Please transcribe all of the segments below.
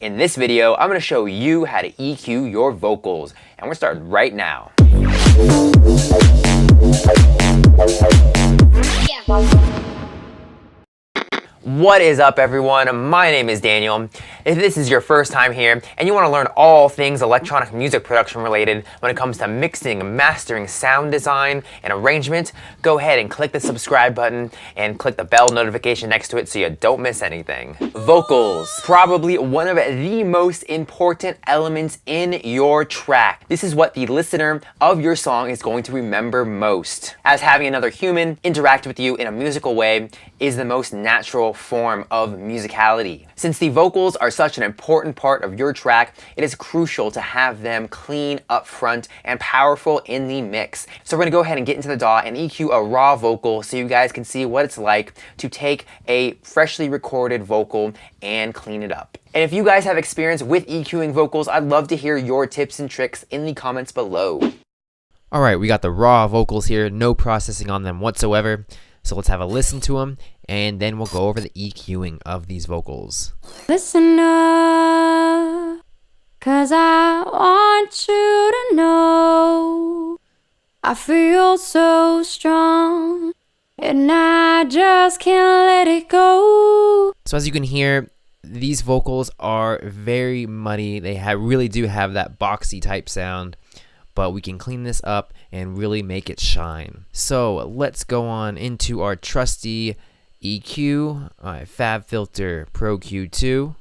In this video, I'm going to show you how to EQ your vocals, and we're starting right now. What is up, everyone? My name is Daniel. If this is your first time here and you want to learn all things electronic music production related when it comes to mixing, mastering, sound design, and arrangement, go ahead and click the subscribe button and click the bell notification next to it so you don't miss anything. Vocals, probably one of the most important elements in your track. This is what the listener of your song is going to remember most, as having another human interact with you in a musical way is the most natural form of musicality. Since the vocals are such an important part of your track, it is crucial to have them clean up front and powerful in the mix. So we're gonna go ahead and get into the DAW and EQ a raw vocal so you guys can see what it's like to take a freshly recorded vocal and clean it up. And if you guys have experience with EQing vocals, I'd love to hear your tips and tricks in the comments below. Alright, we got the raw vocals here, no processing on them whatsoever. So let's have a listen to them, and then we'll go over the EQing of these vocals. Listen up, 'cause I want you to know I feel so strong, and I just can't let it go. So as you can hear, these vocals are very muddy. They really do have that boxy type sound, but we can clean this up and really make it shine. So let's go on into our trusty EQ, FabFilter Pro Q2,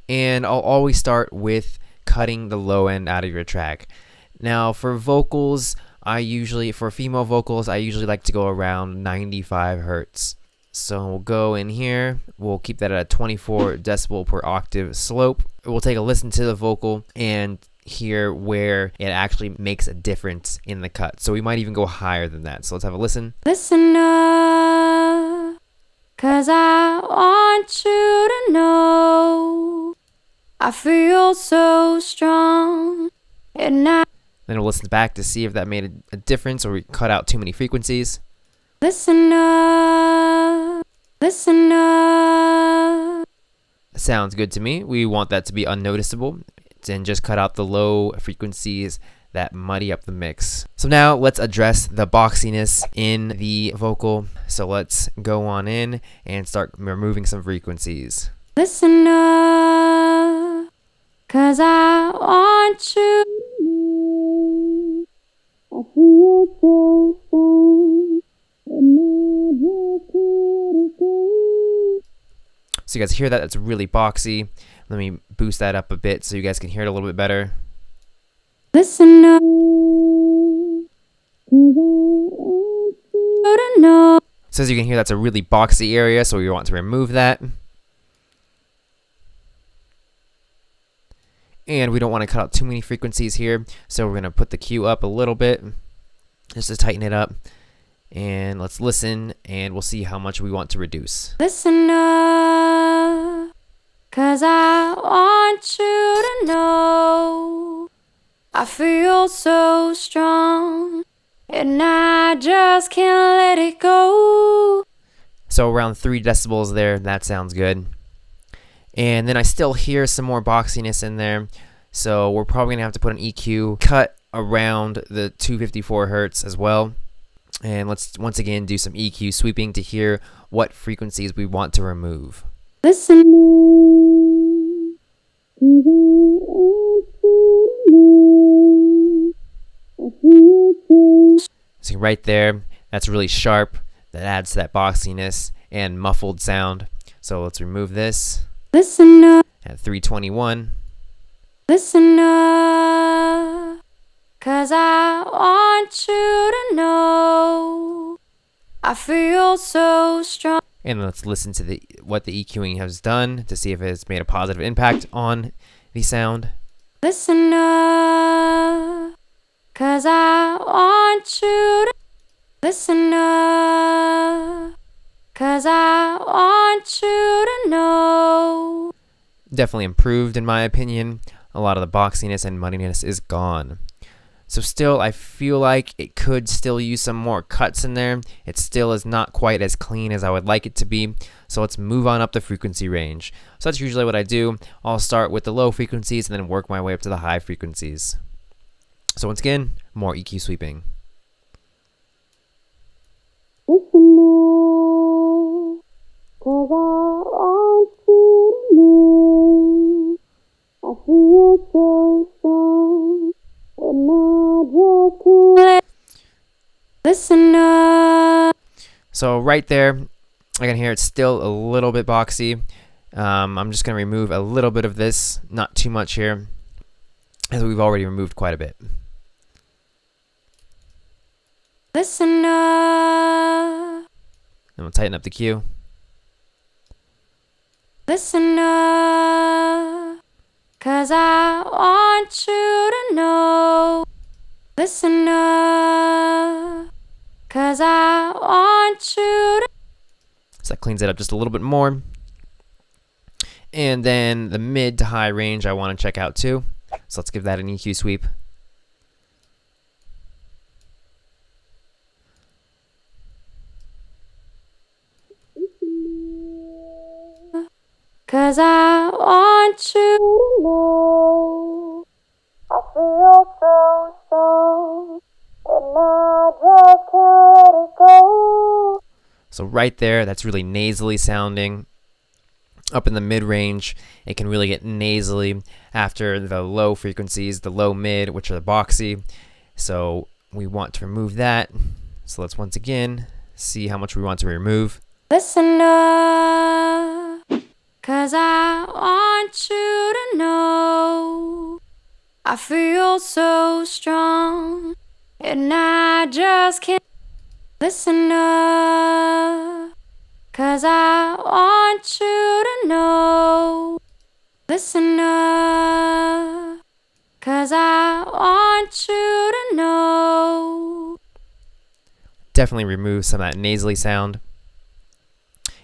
and I'll always start with cutting the low end out of your track. Now for vocals, for female vocals, I usually like to go around 95 Hertz. So we'll go in here, we'll keep that at a 24 decibel per octave slope. We'll take a listen to the vocal and hear where it actually makes a difference in the cut. So we might even go higher than that. So let's have a listen. Listen up, 'cause I want you to know I feel so strong, and I... Then we'll listen back to see if that made a difference or we cut out too many frequencies. Listen up, listen up. Sounds good to me. We want that to be unnoticeable and just cut out the low frequencies that muddy up the mix. So now let's address the boxiness in the vocal. So let's go on in and start removing some frequencies. Listen up, 'cause I want you to know I feel so strong, and I just can't let it go. So you guys hear that? That's really boxy. Let me boost that up a bit so you guys can hear it a little bit better. Listen up, 'cause I want you to know. So as you can hear, that's a really boxy area, so we want to remove that. And we don't want to cut out too many frequencies here, so we're going to put the Q up a little bit just to tighten it up. And let's listen, and we'll see how much we want to reduce. Listen up, 'cause I want you to know I feel so strong, and I just can't let it go. So around 3 decibels there, that sounds good. And then I still hear some more boxiness in there, so we're probably gonna have to put an EQ cut around the 254 Hertz as well. And let's once again do some EQ sweeping to hear what frequencies we want to remove. Listen. See right there, that's really sharp. That adds to that boxiness and muffled sound. So let's remove this. Listen up. At 321. Listen up, 'cause I want you to know I feel so strong. And let's listen to what the EQing has done to see if it's made a positive impact on the sound. Listen up, 'cause I want you to listen up, 'cause I want you to know. Definitely improved in my opinion. A lot of the boxiness and muddiness is gone. So still, I feel like it could still use some more cuts in there. It still is not quite as clean as I would like it to be. So let's move on up the frequency range. So that's usually what I do. I'll start with the low frequencies and then work my way up to the high frequencies. So once again, more EQ sweeping. Listen up. So right there, I can hear it's still a little bit boxy. I'm just going to remove a little bit of this, not too much here, as we've already removed quite a bit. Listen up. And we'll tighten up the Q. Listen up. 'Cause I want you to know. Listen up. 'Cause I want you to. So that cleans it up just a little bit more. And then the mid to high range I want to check out too. So let's give that an EQ sweep. Cause I want you to know I feel so strong and I just can't let it go. So right there, that's really nasally sounding. Up in the mid range, it can really get nasally after the low frequencies, the low mid, which are the boxy. So we want to remove that. So let's once again see how much we want to remove. Listen up, 'cause I want you to know I feel so strong and I just can't. Listen up, 'cause I want you to know. Listen up, 'cause I want you to know. Definitely remove some of that nasally sound.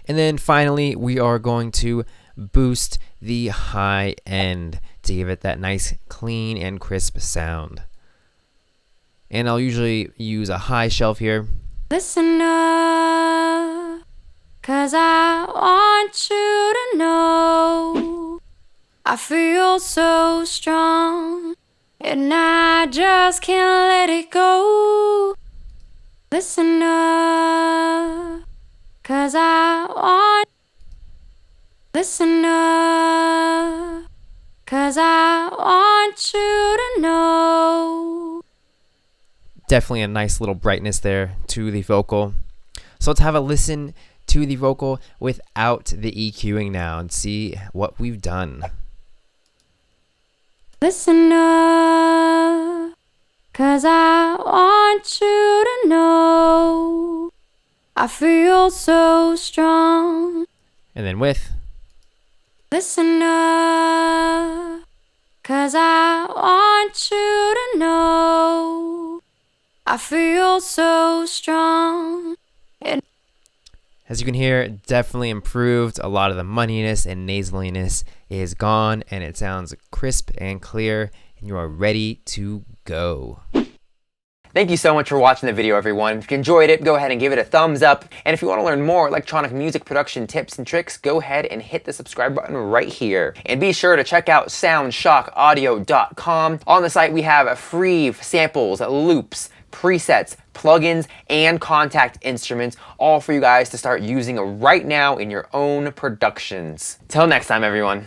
And then finally, we are going to boost the high end to give it that nice, clean, and crisp sound. And I'll usually use a high shelf here. Listen up, 'cause I want you to know I feel so strong and I just can't let it go. Listen up, 'cause I want. Listen up, 'cause I want you to know. Definitely a nice little brightness there to the vocal. So let's have a listen to the vocal without the EQing now and see what we've done. Listen up, 'cause I want you to know I feel so strong. And then with. Listen up, 'cause I want you to know I feel so strong. And As you can hear, definitely improved. A lot of the moneyness and nasaliness is gone, and it sounds crisp and clear, and you are ready to go. Thank you so much for watching the video, everyone. If you enjoyed it, go ahead and give it a thumbs up. And if you want to learn more electronic music production tips and tricks, go ahead and hit the subscribe button right here. And be sure to check out SOUNDSHOCKaudio.com. On the site, we have free samples, loops, presets, plugins, and KONTAKT instruments, all for you guys to start using right now in your own productions. Till next time, everyone.